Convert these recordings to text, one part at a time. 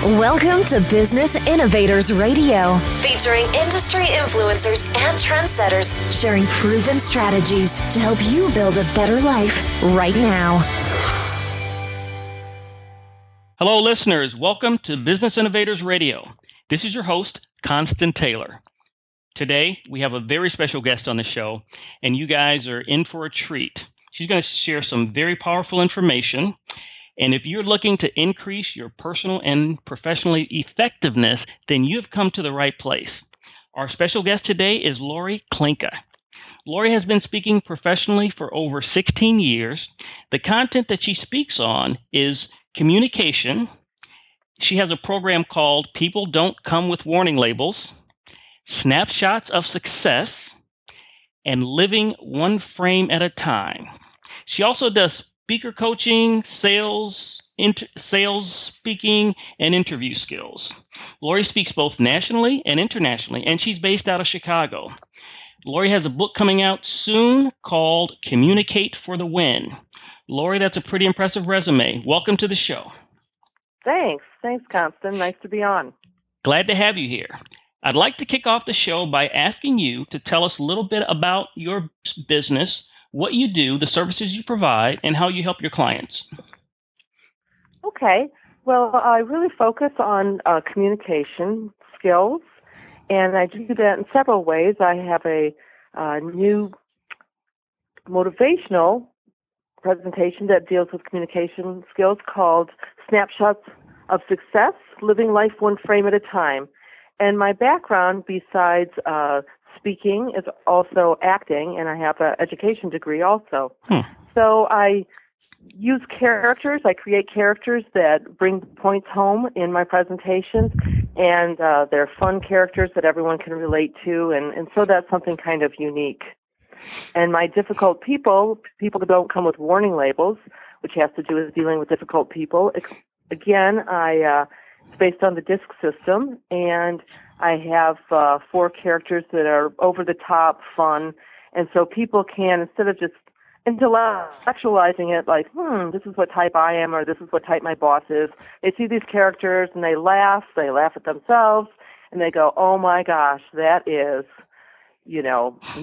Welcome to Business Innovators Radio, featuring industry influencers and trendsetters sharing proven strategies to help you build a better life right now. Hello, listeners. Welcome to Business Innovators Radio. This is your host, Constant Taylor. Today, we have a very special guest on the show, and you guys are in for a treat. She's going to share some very powerful information. And if you're looking to increase your personal and professional effectiveness, then you've come to the right place. Our special guest today is Lori Klinka. Lori has been speaking professionally for over 16 years. The content that she speaks on is communication. She has a program called People Don't Come with Warning Labels, Snapshots of Success, and Living One Frame at a Time. She also does speaker coaching, sales speaking, and interview skills. Lori speaks both nationally and internationally, and she's based out of Chicago. Lori has a book coming out soon called Communicate for the Win. Lori, that's a pretty impressive resume. Welcome to the show. Thanks, Constant. Nice to be on. Glad to have you here. I'd like to kick off the show by asking you to tell us a little bit about your business, what you do, the services you provide, and how you help your clients. Okay. Well, I really focus on communication skills, and I do that in several ways. I have a new motivational presentation that deals with communication skills called Snapshots of Success, Living Life One Frame at a Time. And my background, besides speaking, is also acting, and I have an education degree also. So I use characters. I create characters that bring points home in my presentations, and they're fun characters that everyone can relate to, and so that's something kind of unique. And my difficult people that don't come with warning labels, which has to do with dealing with difficult people. Again, it's based on the DISC system, and I have 4 characters that are over the top, fun, and so people can, instead of just intellectualizing it like, this is what type I am, or this is what type my boss is, they see these characters and they laugh at themselves, and they go, oh my gosh, that is,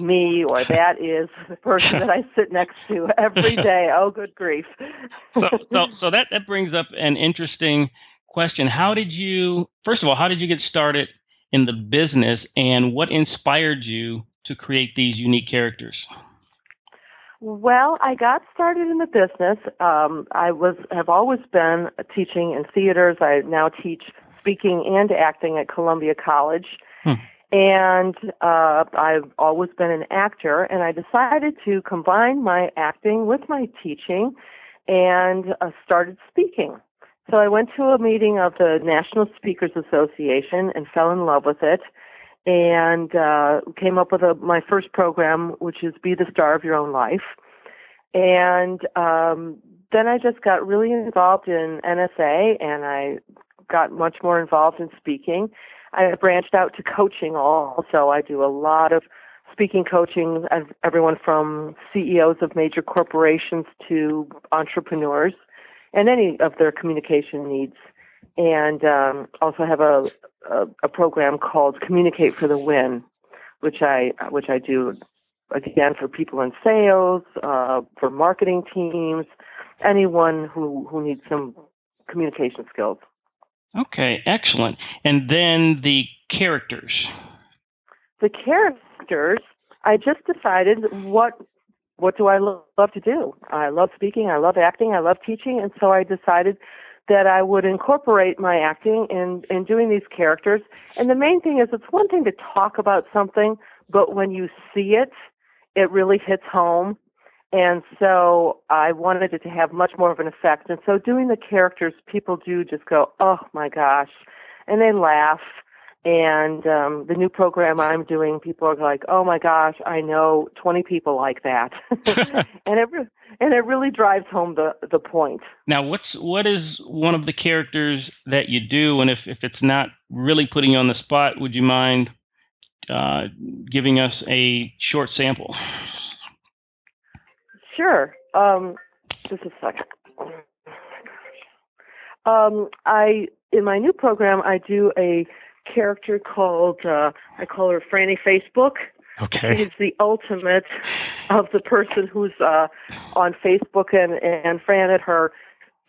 me, or that is the person that I sit next to every day. Oh, good grief. So that brings up an interesting question. First of all, how did you get started in the business, and what inspired you to create these unique characters? Well, I got started in the business. I have always been teaching in theaters. I now teach speaking and acting at Columbia College. And I've always been an actor, and I decided to combine my acting with my teaching and started speaking. So I went to a meeting of the National Speakers Association and fell in love with it, and came up with my first program, which is Be the Star of Your Own Life. And then I just got really involved in NSA, and I got much more involved in speaking. I branched out to coaching also. I do a lot of speaking coaching, everyone from CEOs of major corporations to entrepreneurs and any of their communication needs. And also have a program called Communicate for the Win, which I do, again, for people in sales, for marketing teams, anyone who needs some communication skills. Okay, excellent. And then the characters. The characters, I just decided what do I love to do? I love speaking, I love acting, I love teaching, and so I decided that I would incorporate my acting in doing these characters. And the main thing is, it's one thing to talk about something, but when you see it, it really hits home. And so I wanted it to have much more of an effect. And so doing the characters, people do just go, oh my gosh, and they laugh. And the new program I'm doing, people are like, oh my gosh, I know 20 people like that. and it really drives home the point. Now, what is one of the characters that you do? And if it's not really putting you on the spot, would you mind giving us a short sample? Sure. Just a second. In my new program, I do a character called, I call her Franny Facebook. Okay. She's the ultimate of the person who's on Facebook, and Fran at her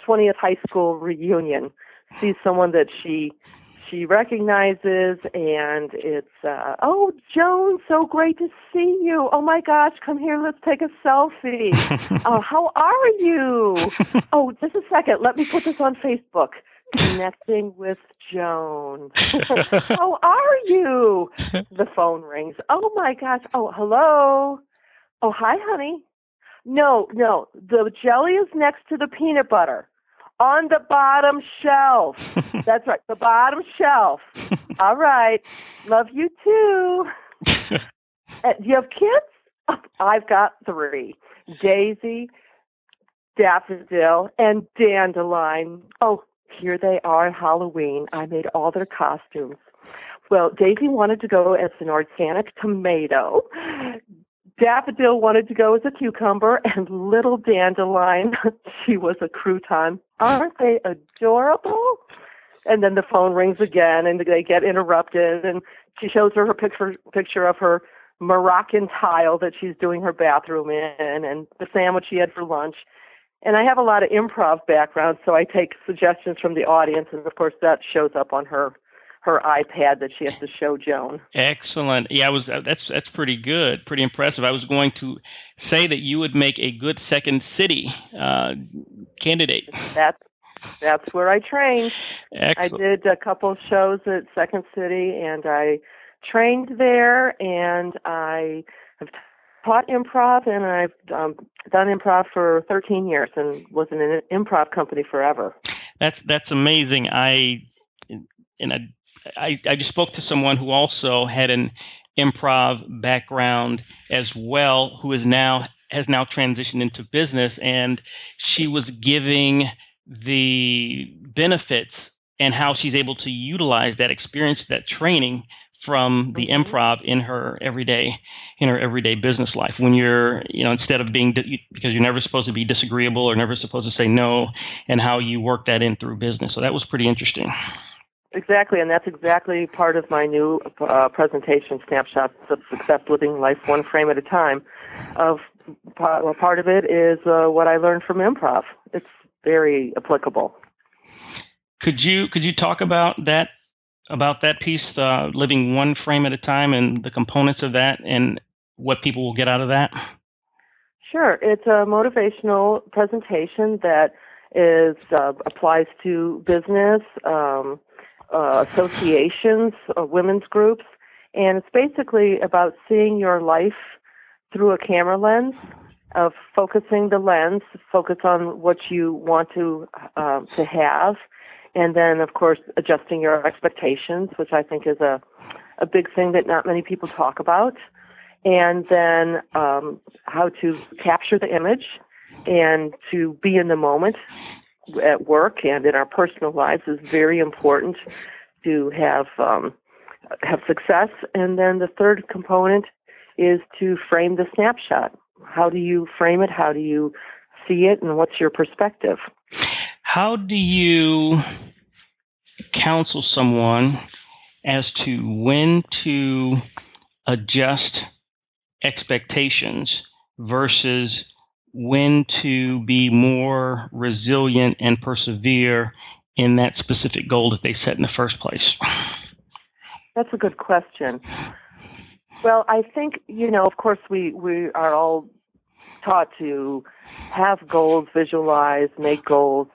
20th high school reunion sees someone that she recognizes, and it's, oh, Joan, so great to see you. Oh, my gosh, come here, let's take a selfie. How are you? Oh, just a second, let me put this on Facebook. Connecting with Joan. How are you? The phone rings. Oh, my gosh. Oh, hello. Oh, hi, honey. No, the jelly is next to the peanut butter. On the bottom shelf. That's right, the bottom shelf. All right. Love you too. Do you have kids? I've got 3. Daisy, Daffodil, and Dandelion. Oh, here they are on Halloween. I made all their costumes. Well, Daisy wanted to go as an organic tomato. Daffodil wanted to go as a cucumber, and little Dandelion, she was a crouton. Aren't they adorable? And then the phone rings again, and they get interrupted, and she shows her picture of her Moroccan tile that she's doing her bathroom in, and the sandwich she had for lunch. And I have a lot of improv background, so I take suggestions from the audience, and of course that shows up on her iPad that she has to show Joan. Excellent. Yeah, that's pretty good, pretty impressive. I was going to say that you would make a good Second City candidate. That's where I trained. Excellent. I did a couple of shows at Second City, and I trained there, and I have taught improv, and I've done improv for 13 years and was in an improv company forever. That's amazing. I just spoke to someone who also had an improv background as well, who has now transitioned into business, and she was giving the benefits and how she's able to utilize that experience, that training from the improv in her everyday business life. When you're, instead of being, because you're never supposed to be disagreeable or never supposed to say no, and how you work that in through business. So that was pretty interesting. Exactly, and that's exactly part of my new presentation, Snapshots of Success, Living Life One Frame at a Time. Part of it is what I learned from improv. It's very applicable. Could you talk about that piece, living one frame at a time, and the components of that, and what people will get out of that? Sure, it's a motivational presentation that applies to business. Associations, women's groups, and it's basically about seeing your life through a camera lens, of focusing the lens, focus on what you want to have, and then, of course, adjusting your expectations, which I think is a big thing that not many people talk about, and then how to capture the image and to be in the moment at work and in our personal lives is very important to have success. And then the third component is to frame the snapshot. How do you frame it? How do you see it? And what's your perspective? How do you counsel someone as to when to adjust expectations versus when to be more resilient and persevere in that specific goal that they set in the first place? That's a good question. Well, I think, of course, we are all taught to have goals, visualize, make goals,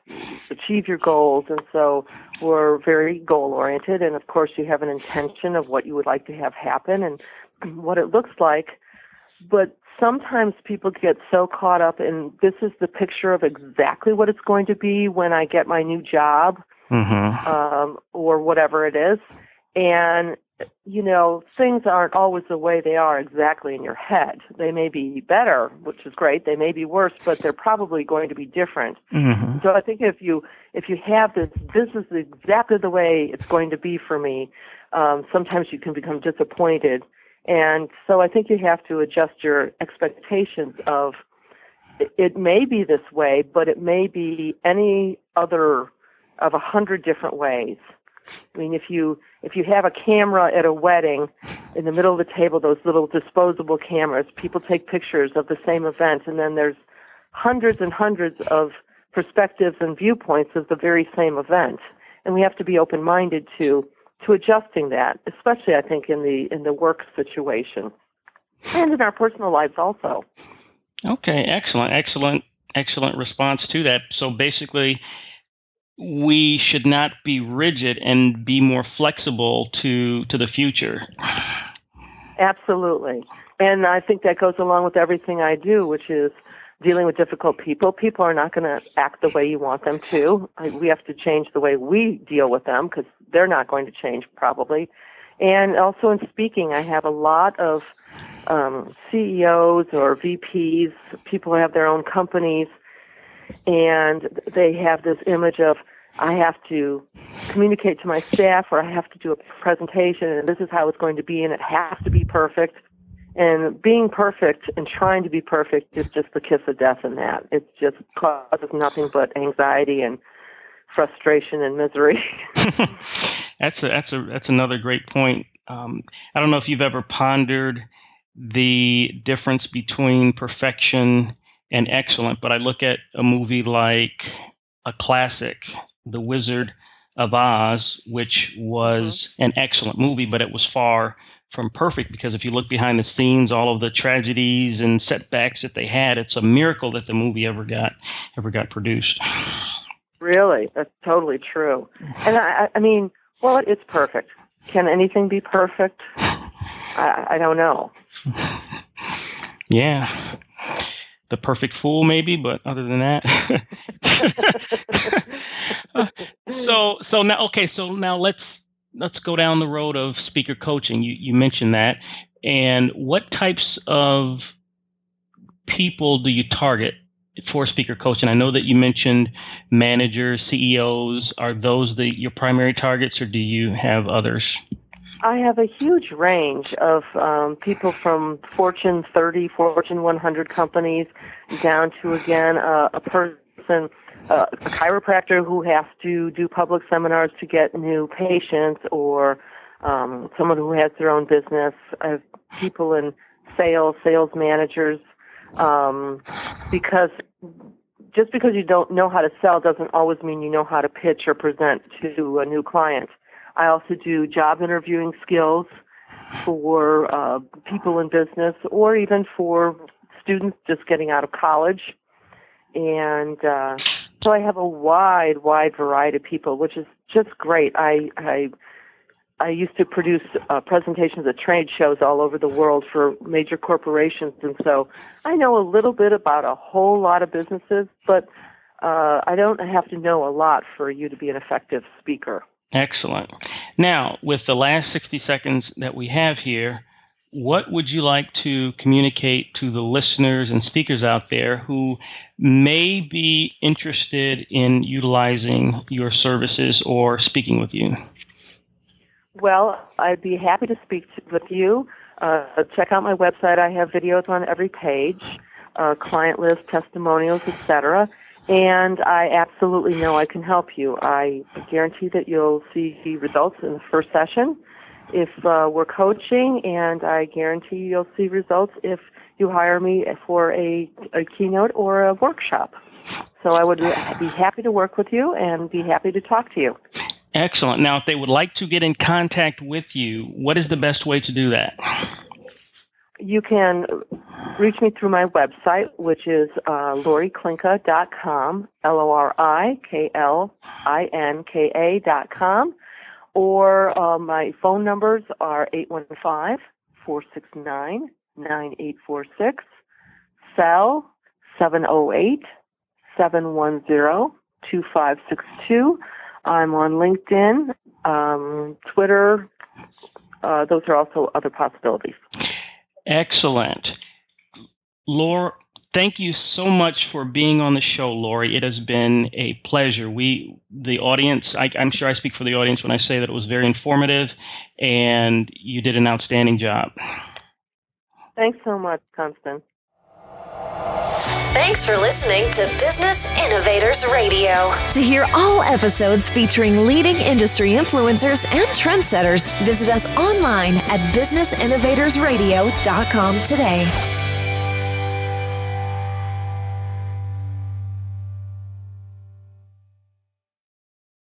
achieve your goals, and so we're very goal-oriented, and of course you have an intention of what you would like to have happen and what it looks like, but sometimes people get so caught up in this is the picture of exactly what it's going to be when I get my new job, or whatever it is. And, things aren't always the way they are exactly in your head. They may be better, which is great. They may be worse, but they're probably going to be different. Mm-hmm. So I think if you have this is exactly the way it's going to be for me, sometimes you can become disappointed. And so I think you have to adjust your expectations of it may be this way, but it may be any other of 100 different ways. I mean, if you have a camera at a wedding, in the middle of the table, those little disposable cameras, people take pictures of the same event, and then there's hundreds and hundreds of perspectives and viewpoints of the very same event. And we have to be open-minded to adjusting that, especially, I think, in the work situation and in our personal lives also. Okay, excellent response to that. So basically, we should not be rigid and be more flexible to the future. Absolutely. And I think that goes along with everything I do, which is dealing with difficult people. People are not going to act the way you want them to. We have to change the way we deal with them because they're not going to change probably. And also in speaking, I have a lot of CEOs or VPs, people who have their own companies, and they have this image of, I have to communicate to my staff or I have to do a presentation and this is how it's going to be and it has to be perfect. And being perfect and trying to be perfect is just the kiss of death in that. It just causes nothing but anxiety and frustration and misery. That's another great point. I don't know if you've ever pondered the difference between perfection and excellent, but I look at a movie like a classic, The Wizard of Oz, which was an excellent movie, but it was far from perfect because if you look behind the scenes, all of the tragedies and setbacks that they had, it's a miracle that the movie ever got produced. Really? That's totally true. And I mean, well, it's perfect. Can anything be perfect? I don't know. Yeah. The perfect fool, maybe, but other than that. So now let's go down the road of speaker coaching. You mentioned that. And what types of people do you target for speaker coaching? I know that you mentioned managers, CEOs. Are those your primary targets, or do you have others? I have a huge range of people from Fortune 30, Fortune 100 companies down to, again, a person, a chiropractor who has to do public seminars to get new patients, or someone who has their own business. I have people in sales managers, because just because you don't know how to sell doesn't always mean you know how to pitch or present to a new client. I also do job interviewing skills for people in business or even for students just getting out of college. And so I have a wide variety of people, which is just great. I used to produce presentations at trade shows all over the world for major corporations, and so I know a little bit about a whole lot of businesses, but I don't have to know a lot for you to be an effective speaker. Excellent. Now, with the last 60 seconds that we have here, what would you like to communicate to the listeners and speakers out there who may be interested in utilizing your services or speaking with you? Well, I'd be happy to speak with you. Check out my website. I have videos on every page, client list, testimonials, etc. And I absolutely know I can help you. I guarantee that you'll see results in the first session if we're coaching, and I guarantee you'll see results if you hire me for a keynote or a workshop. So I would be happy to work with you and be happy to talk to you. Excellent. Now, if they would like to get in contact with you, what is the best way to do that? You can reach me through my website, which is LoriKlinka.com, LoriKlinka.com, or my phone numbers are 815-469-9846, cell 708-710-2562. I'm on LinkedIn, Twitter. Those are also other possibilities. Excellent. Laura, thank you so much for being on the show, Lori. It has been a pleasure. The audience, I'm sure I speak for the audience when I say that it was very informative, and you did an outstanding job. Thanks so much, Constance. Thanks for listening to Business Innovators Radio. To hear all episodes featuring leading industry influencers and trendsetters, visit us online at businessinnovatorsradio.com today.